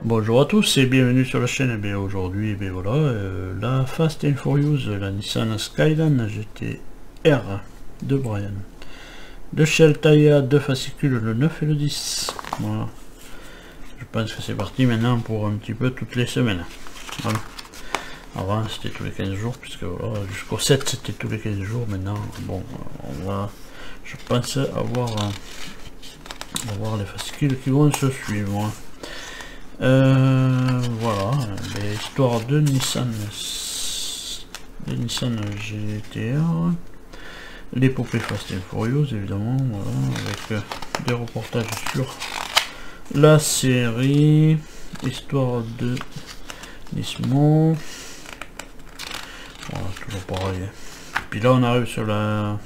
Bonjour à tous et bienvenue sur la chaîne. Et bien aujourd'hui, voilà, la Fast and Furious, la Nissan Skyline GT-R de Brian. De chez Altaïa, deux fascicules, le 9 et le 10. Voilà. Je pense que c'est parti maintenant pour un petit peu toutes les semaines. Voilà. Avant c'était tous les 15 jours, puisque voilà, jusqu'au 7 c'était tous les 15 jours. Maintenant, bon, on va, je pense avoir les fascicules qui vont se suivre. Voilà, l'histoire de Nissan GT-R, l'épopée Fast and Furious évidemment, voilà, avec des reportages sur la série, histoire de Nismo, voilà, toujours pareil. Puis là on arrive sur la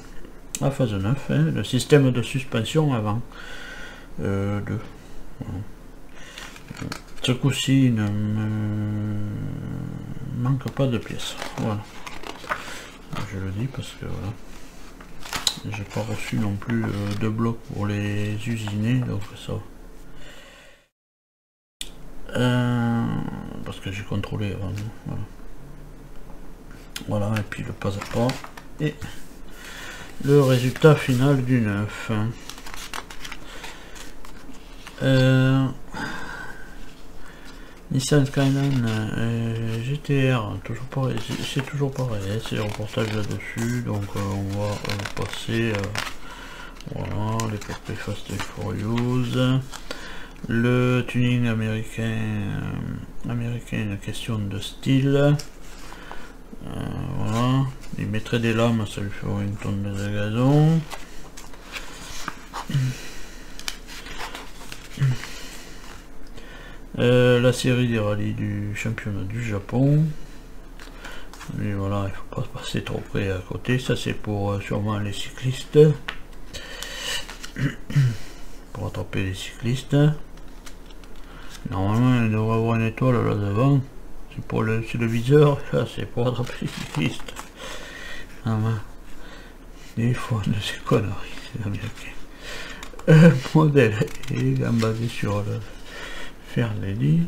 phase 9, hein, le système de suspension avant voilà. Ce coup-ci, il ne me manque pas de pièces. Voilà. Je le dis parce que voilà. J'ai pas reçu non plus de blocs pour les usiner, donc ça. Parce que j'ai contrôlé avant. Voilà. Voilà, et puis le pas à pas. Et le résultat final du 9. Nissan Skyline GT-R, toujours pareil, c'est toujours pareil, c'est le reportage là-dessus, donc on va passer, voilà, l'épopée Fast and Furious, le tuning américain, une question de style, voilà, il mettrait des lames, ça lui ferait une tonne de gazon. La série des rallyes du championnat du Japon, mais voilà, il faut pas passer trop près à côté, ça c'est pour sûrement les cyclistes, pour attraper les cyclistes. Normalement il devrait avoir une étoile là devant, c'est pour le viseur, là c'est pour attraper les cyclistes. Des fois de ces conneries, c'est américain. Modèle est basé sur le Fairlady.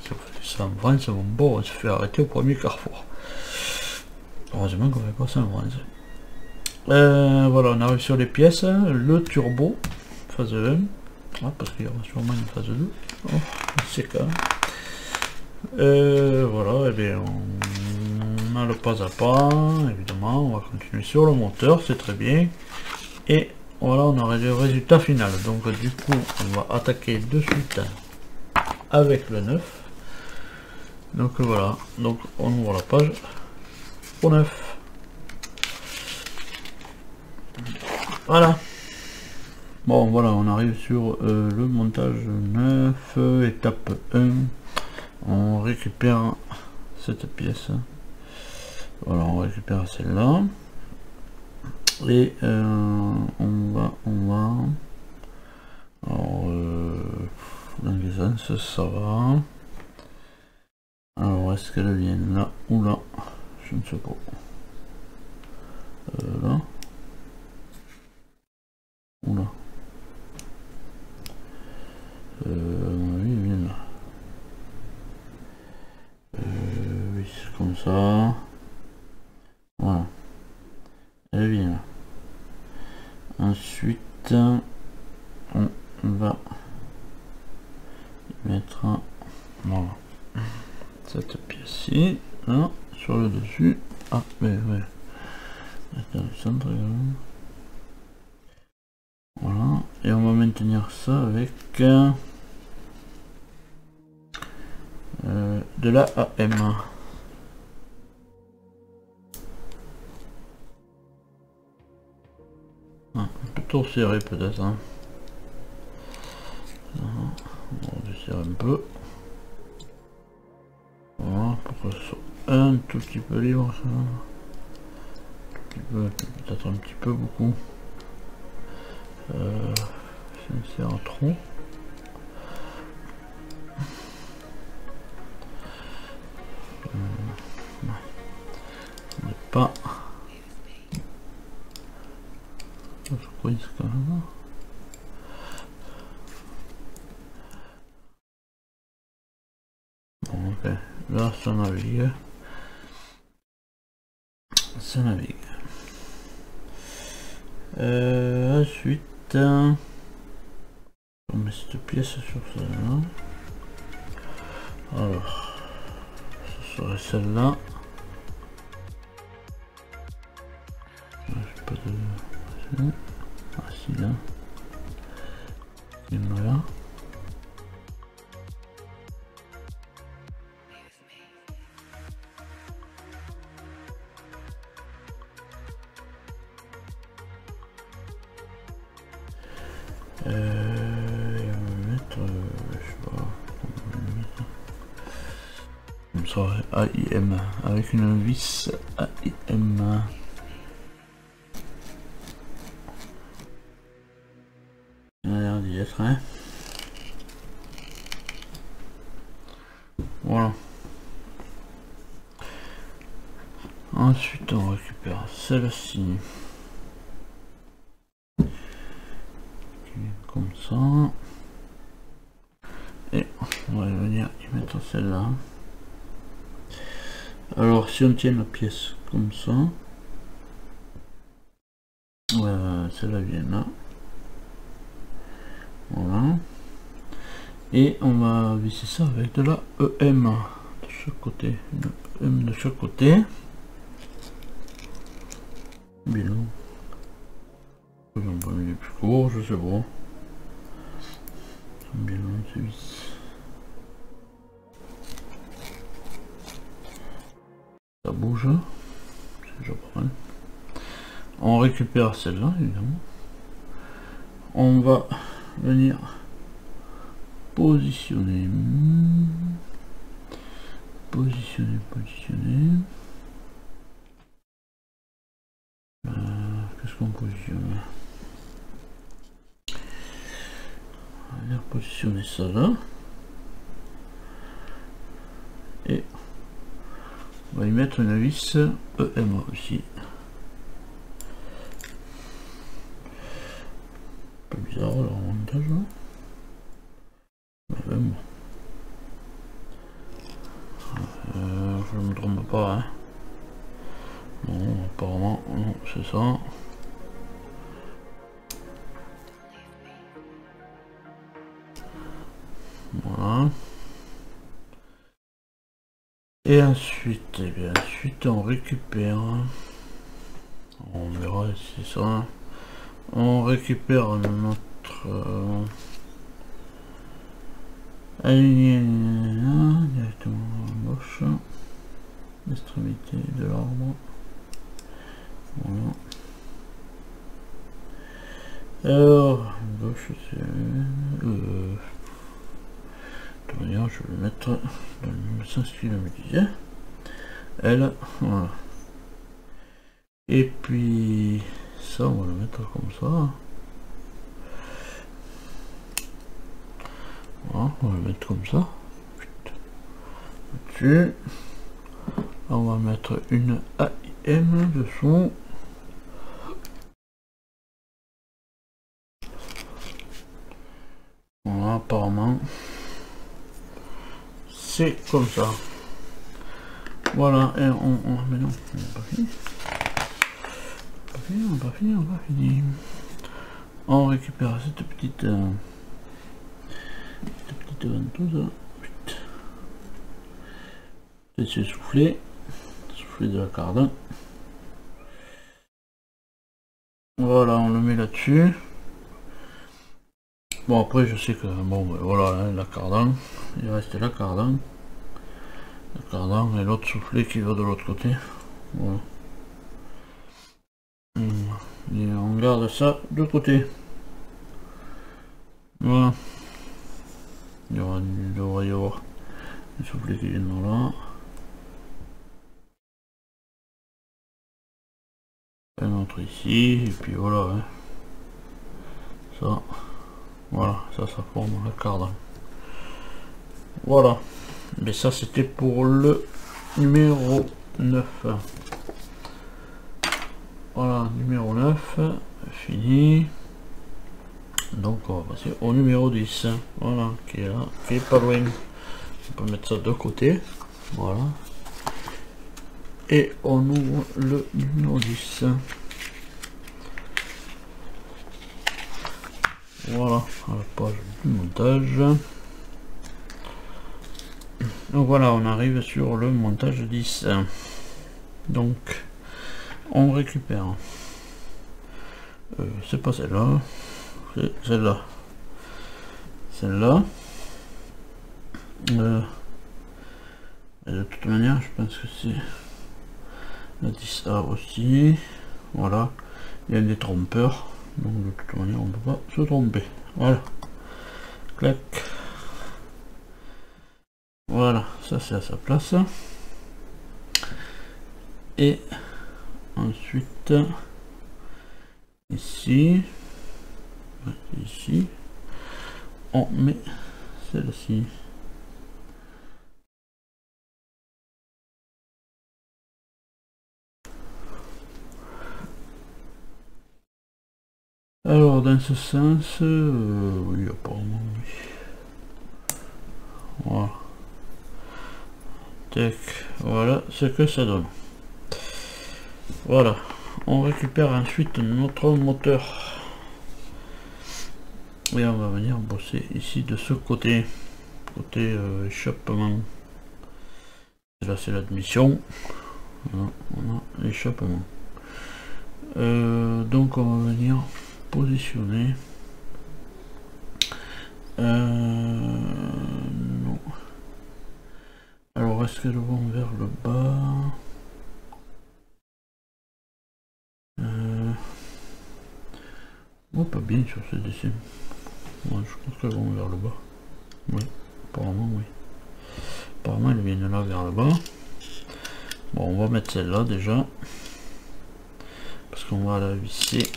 Si on fait ça en France, mon beau, on se fait arrêter au premier carrefour. Heureusement qu'on fait pas ça en France. Voilà, on arrive sur les pièces. Le turbo, phase 1. Ah, parce qu'il y aura sûrement une phase 2. Oh, c'est quand voilà, et bien on a le pas à pas, évidemment, on va continuer sur le moteur, c'est très bien. Et voilà, on aurait le résultat final. Donc du coup, on va attaquer de suite avec le 9. Donc voilà, donc on ouvre la page au 9. Voilà. Bon voilà, on arrive sur le montage 9, étape 1. On récupère cette pièce. Voilà, on récupère celle-là. Et on va alors dans les sens ça va. Alors est-ce qu'elle vient là ou là, je ne sais pas, là ou là, oui elle vient là, oui c'est comme ça, voilà, elle vient là. Ensuite, on va mettre voilà, cette pièce-ci, là, sur le dessus. Ah, mais ouais. Dans le centre, voilà. Et on va maintenir ça avec de la AM. Plutôt serré peut-être, hein. On va desserrer un peu, voilà, pour que ce soit un tout petit peu libre, ça. Peut-être un petit peu beaucoup, c'est serre trop. On n'est pas quand même. Ok, là ça navigue. Ça navigue. Ensuite, on met cette pièce sur celle-là. Alors, ce serait celle-là. J'ai pas de... Ah si, là. Et voilà. Et on va mettre, je sais pas, on va mettre comme ça, AIM, avec une vis AIM. Il a l'air d'y être, hein. Voilà. Ensuite, on récupère celle-ci. Comme ça. Et on va venir y mettre celle-là. Alors si on tient la pièce comme ça, celle-là vient là. Voilà. Et on va visser ça avec de la EM de chaque côté. Une EM de chaque côté. Bilan. Ils ont pas mis les plus courts, je sais pas. Bilan, c'est 8. Ça bouge. C'est déjà pas mal. On récupère celle-là, évidemment. On va venir positionner. Positionner. Qu'est-ce qu'on positionne? On va venir positionner ça là. Et on va y mettre une vis EM aussi. Pas bizarre leur montage là. Mais bon. Je ne me trompe pas, hein. Non, apparemment, non, c'est ça. Voilà. Et ensuite, on récupère. On verra si c'est ça. On récupère notre aligné directement à gauche, l'extrémité de l'arbre. Voilà. Alors, gauche, c'est de toute manière, je vais le mettre dans le sens qu'il me disait. Elle, voilà. Et puis ça, on va le mettre comme ça. Voilà, on va le mettre comme ça. Dessus. On va mettre une AIM dessous. Voilà, apparemment c'est comme ça. Voilà, et mais non, on n'a pas fini. On n'a pas fini. On récupère cette petite ventouse. C'est souffler de la corde. Voilà, on le met là-dessus. Bon, après je sais que bon, ben, voilà, hein, la cardan, il reste la cardan et l'autre soufflet qui va de l'autre côté. Voilà. Et on garde ça de côté. Voilà. Il devrait y avoir un soufflet qui vient de là. Un autre ici, et puis voilà. Hein. Ça. Voilà, ça forme la carte. Voilà. Mais ça c'était pour le numéro 9. Voilà, numéro 9, fini. Donc on va passer au numéro 10. Voilà, qui est là, qui est pas loin. On peut mettre ça de côté. Voilà. Et on ouvre le numéro 10. Voilà, à la page du montage. Donc voilà, on arrive sur le montage 10. Donc, on récupère. C'est pas celle-là, c'est celle-là. Celle-là. De toute manière, je pense que c'est la 10A aussi. Voilà, il y a des trompeurs. Donc de toute manière, on ne peut pas se tromper. Voilà. Clac. Voilà, ça c'est à sa place. Et ensuite, ici, on met celle-ci. Alors dans ce sens, oui apparemment oui. Voilà. Tac, voilà ce que ça donne. Voilà, on récupère ensuite notre moteur. Et on va venir bosser ici de ce côté. Côté échappement. Et là c'est l'admission. Voilà, on a l'échappement. Donc on va venir positionner. Non. Alors est-ce qu'elles vont vers le bas? Oh, pas bien sur ce dessin. Ouais, je pense qu'elles vont vers le bas. Oui, apparemment oui. Apparemment elles viennent là vers le bas. Bon, on va mettre celle-là déjà. Parce qu'on va la visser.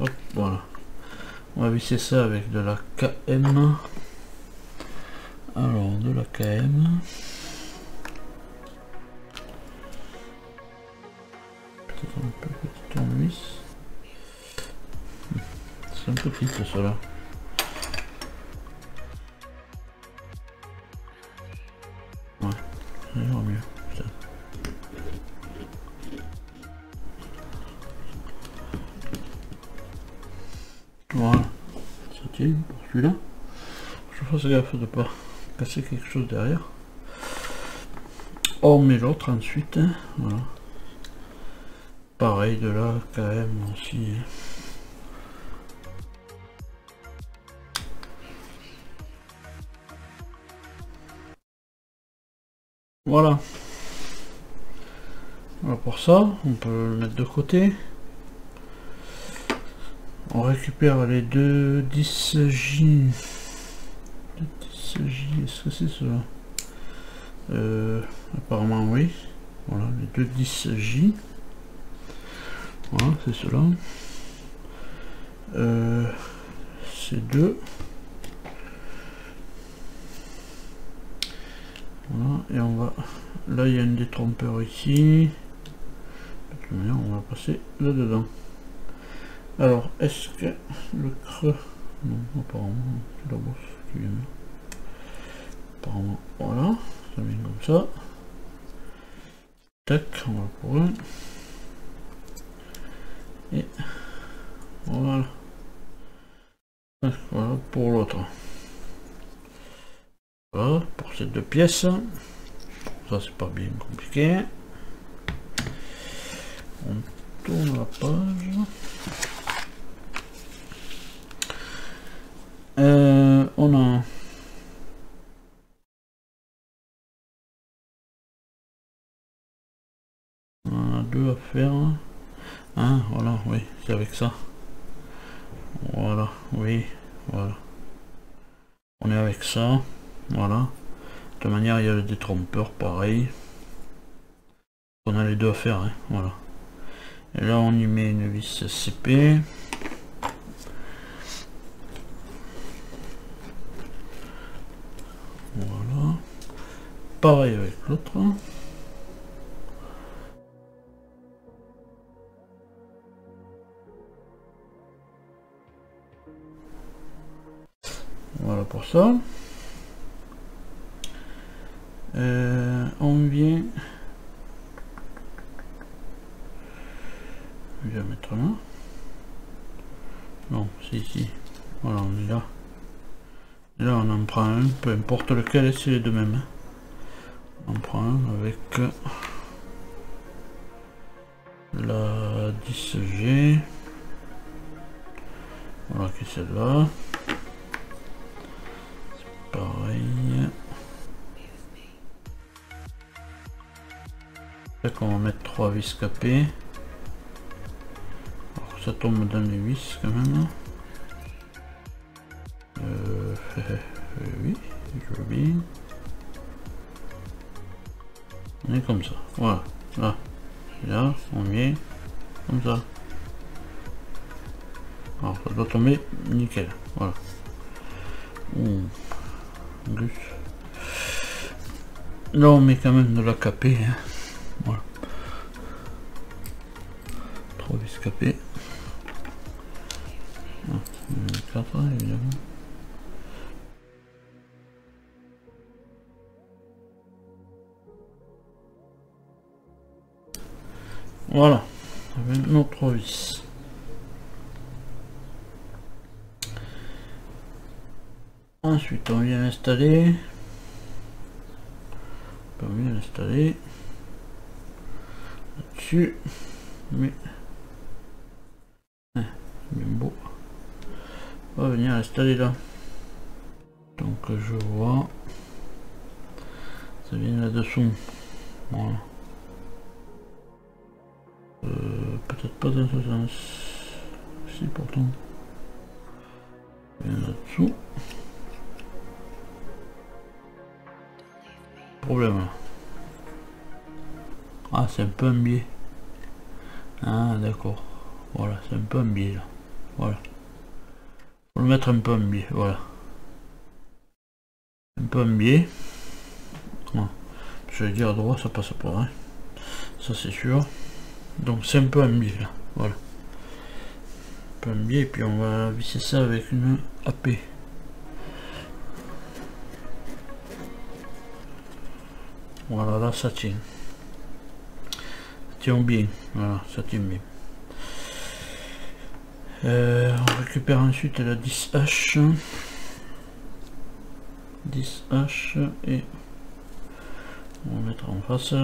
Hop, voilà. On va visser ça avec de la KM. Alors, de la KM. Peut-être un peu petit tournevis. C'est un peu petit cela. Ouais, ça ira mieux. Ça. Voilà, ça tient pour celui-là. Je fasse gaffe de ne pas casser quelque chose derrière. On met l'autre ensuite. Voilà. Pareil de là, KM aussi. Voilà. Alors pour ça, on peut le mettre de côté. On récupère les deux 10J. 10J, est-ce que c'est cela? Apparemment oui. Voilà, les deux 10J. Voilà, c'est cela. C'est deux. Voilà, et on va... Là, il y a un détrompeur ici. De toute manière, on va passer là-dedans. Alors, est-ce que le creux... Non, apparemment, c'est la bosse qui vient. Apparemment, voilà. Ça vient comme ça. Tac, on va pour un. Et voilà. Voilà pour l'autre. Voilà pour ces deux pièces. Ça c'est pas bien compliqué. On tourne la page. On a deux à faire. Ah voilà, oui, c'est avec ça. Voilà, oui, voilà. On est avec ça. Voilà. De toute manière, il y a le détrompeur pareil. On a les deux à faire, hein, voilà. Et là, on y met une vis CP. Voilà. Pareil avec l'autre. Voilà pour ça. On vient... Je vais mettre là. Non, c'est ici. Voilà, on est là. Et là, on en prend un, peu importe lequel, c'est les deux mêmes. Hein. On prend un avec la 10G. Voilà, qui est celle-là. C'est pareil. Là qu'on va mettre 3 vis capées. Alors ça tombe dans les vis quand même. Oui, je veux bien. On est comme ça. Voilà. Là. Et là, on vient comme ça. Alors ça doit tomber nickel. Voilà. Là on met quand même de la capée. Hein. Voilà. 3 vis capées. 4 évidemment. Voilà. Avec nos 3 vis. Ensuite on vient installer. On vient installer là-dessus. Mais bien beau. On va venir installer là. Donc je vois. Ça vient là-dessous. Voilà. Peut-être pas dans ce sens. Si pourtant. Ça vient là-dessous. Problème. Ah, c'est un peu un biais. Ah, d'accord. Voilà, c'est un peu un biais là. Voilà. Faut le mettre un peu un biais. Voilà. Un peu un biais. Ah. Je vais dire à droite, ça passe pas. Hein. Ça, c'est sûr. Donc, c'est un peu un biais là. Voilà. Un peu un biais, et puis on va visser ça avec une AP. Voilà, là ça tient. Ça tient bien. Voilà, ça tient bien. On récupère ensuite la 10H. 10H et on va mettre en face.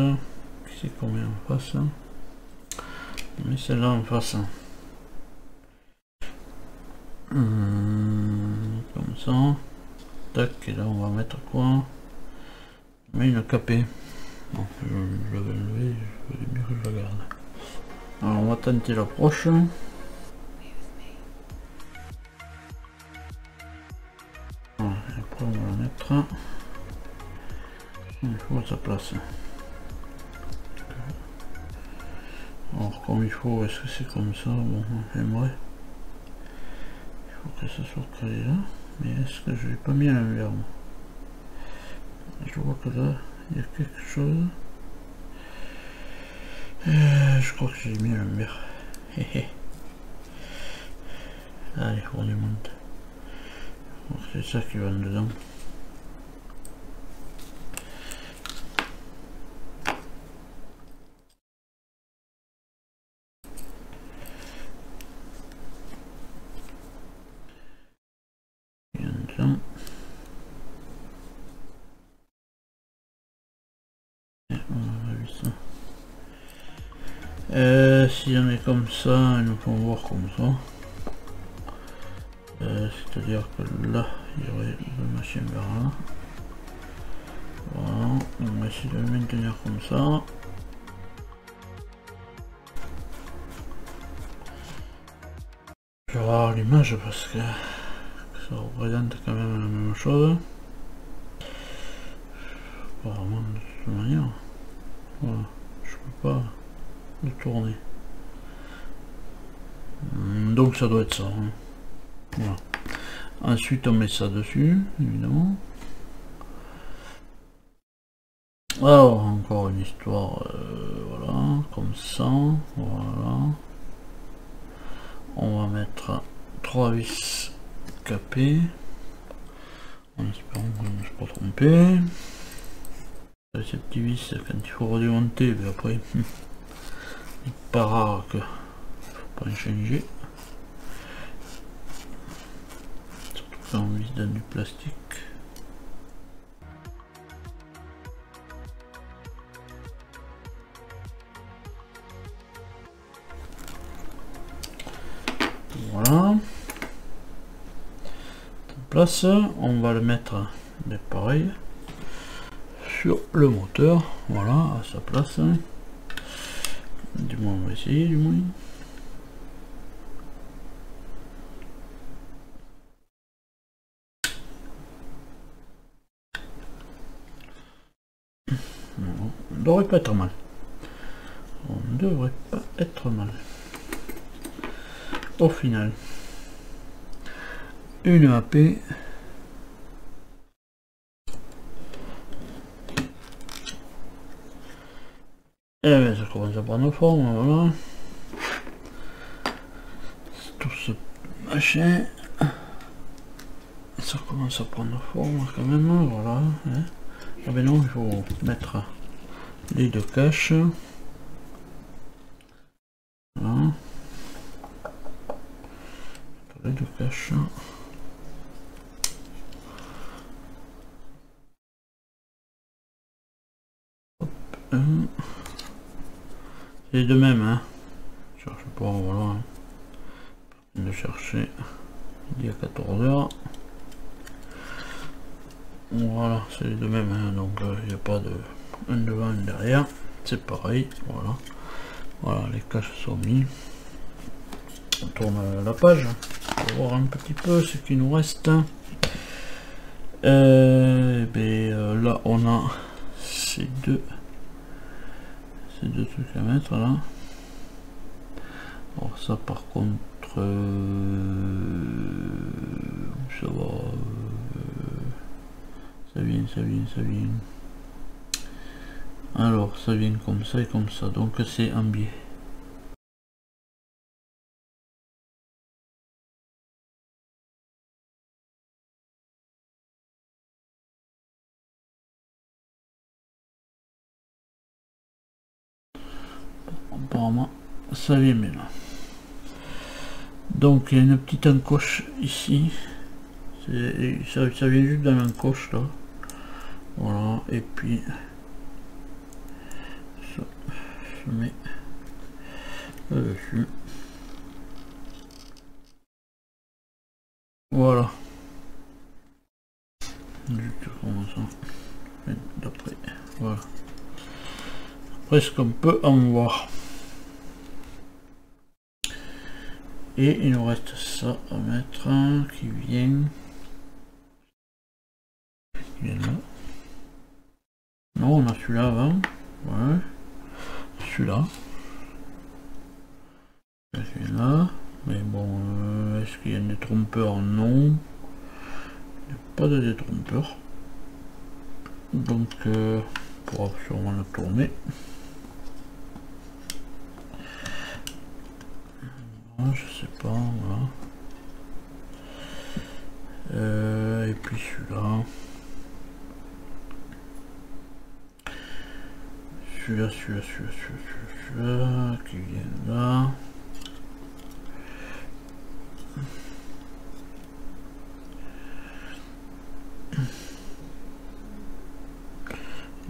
C'est combien en face? On met celle-là en face. Comme ça. Tac, et là on va mettre quoi? On met une capée. Bon, je vais lever, je vais mieux que je la garde. Alors on va tenter l'approche. Voilà, et après on va la mettre. Il faut à sa place. Alors comme il faut, est-ce que c'est comme ça? Bon, j'aimerais. Il faut que ça soit calé là. Mais est-ce que je l'ai pas mis à l'envers? Je vois que là, il y a quelque chose. Je crois que j'ai mis à l'envers. Allez, on démonte. C'est ça qui va dedans. Si on est comme ça, il nous faut voir comme ça. C'est-à-dire que là, il y aurait le machin vers là. Voilà, on va essayer de le maintenir comme ça. Je vais voir l'image parce que ça représente quand même la même chose. Apparemment de toute manière. Voilà, je peux pas le tourner. Donc ça doit être ça. Hein. Voilà. Ensuite on met ça dessus, évidemment. Alors encore une histoire, voilà, comme ça, voilà. On va mettre 3 vis capées, en espérant que je ne me suis pas trompé. Ces petits vis, quand il faut redémonter, mais après, il n'est pas rare que faut pas en changer. Surtout quand on vise dans du plastique. Voilà. Place, on va le mettre pareil sur le moteur, voilà, à sa place. Du moins, on va essayer, du moins. On ne devrait pas être mal. On ne devrait pas être mal. Au final, une AP. Et bien ça commence à prendre forme, voilà. Tout ce machin. Ça commence à prendre forme quand même, voilà. Hein. Ah ben non, il faut mettre les deux caches. Voilà. Les deux caches. Hop, c'est les deux mêmes, hein. Je cherche pas, voilà. De chercher il y a 14 heures. Voilà, c'est les deux mêmes, hein. Donc il n'y a pas de un devant, un derrière. C'est pareil, voilà. Voilà, les caches sont mis. On tourne la page pour voir un petit peu ce qui nous reste. Là on a ces deux trucs à mettre là. Alors ça par contre ça va, ça vient. Alors ça vient comme ça et comme ça, donc c'est un biais. Apparemment ça vient bien là. Donc il y a une petite encoche ici, ça vient juste dans l'encoche là. Voilà, et puis ça se met là-dessus. Voilà. Juste comme ça. D'après. Voilà. Presque on peut en voir. Et il nous reste ça à mettre qui vient là. Non, on a celui-là avant. Ouais. Celui-là. Celui-là. Mais bon, est-ce qu'il y a des trompeurs? Non. Il n'y a pas de détrompeur. Donc, on pourra sûrement le tourner. Je sais pas, voilà. Et puis celui-là. Celui-là qui vient là.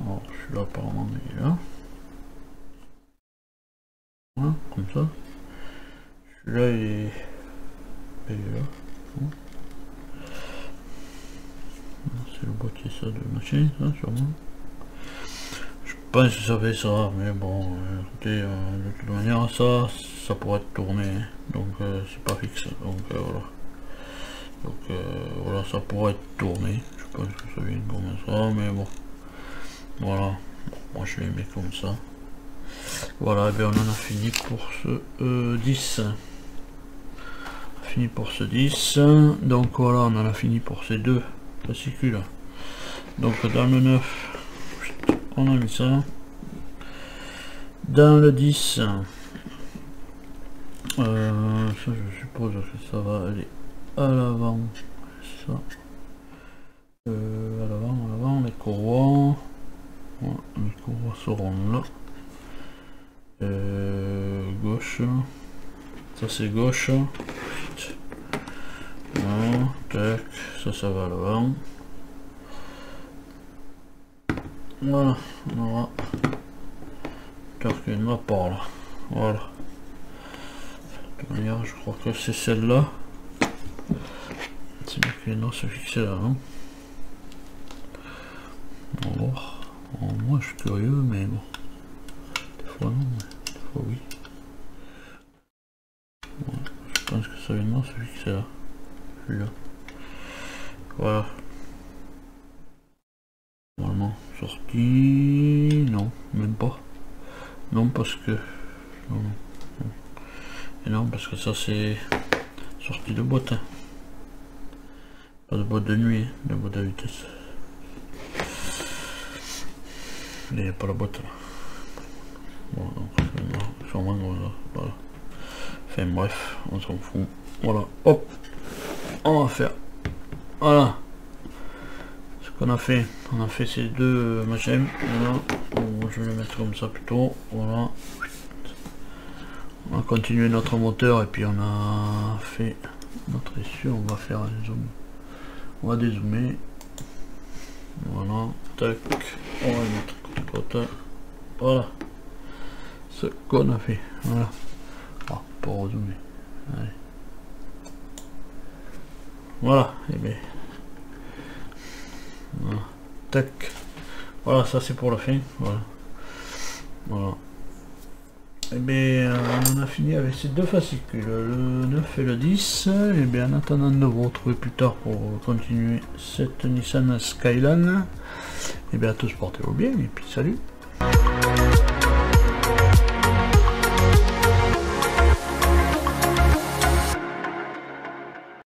Alors celui-là apparemment il est là. Voilà, comme ça. Celui-là il est là. C'est le boîtier ça de machin, ça sûrement. Je pense que ça fait ça, mais bon, écoutez, de toute manière ça pourrait être tourné, hein. Donc c'est pas fixe, donc voilà. Donc voilà, ça pourrait être tourné, je pense que ça vient comme ça, mais bon, voilà, moi je les mets comme ça. Voilà, et bien on en a fini pour ce 10. Fini pour ce 10, donc voilà, on en a fini pour ces deux fascicules. Donc dans le 9, on a mis ça. Dans le 10, ça je suppose que ça va aller à l'avant. Ça. À l'avant, les courroies. Voilà, du coup on va se rendre là. Gauche. Ça c'est gauche. Voilà, tac, ça va à l'avant. Voilà, on aura une map par là. Voilà. De toute manière, je crois que c'est celle-là. C'est bien que les noms se fixent là, non? On va voir. Moi je suis curieux, mais bon. Des fois non, mais des fois oui. Ouais, je pense que ça vient de se fixer là. Celui-là. Voilà. Normalement, sorti. Non, même pas. Non, parce que. Non, non. Et non, parce que ça c'est sortie de boîte. Hein. Pas de boîte de nuit, hein, de boîte à vitesse. Il n'y a pas la boîte là. Bon, donc, sûrement, voilà. Enfin bref, on s'en fout. Voilà, hop, on va faire. Voilà. Ce qu'on a fait, on a fait ces deux machins. Voilà. Bon, je vais le mettre comme ça plutôt. Voilà. On va continuer notre moteur et puis on a fait notre issue. On va faire un zoom. On va dézoomer. Voilà. Tac. On va mettre côte à côte. Voilà. Ce qu'on a fait. Voilà. Ah, pour rezoomer. Allez. Voilà. Et bien. Voilà. Tac. Voilà, ça c'est pour la fin. Voilà. Voilà. Et bien, on en a fini avec ces deux fascicules, le 9 et le 10. Et bien, en attendant de vous retrouver plus tard pour continuer cette Nissan Skyline, et bien à tous portez-vous bien et puis salut.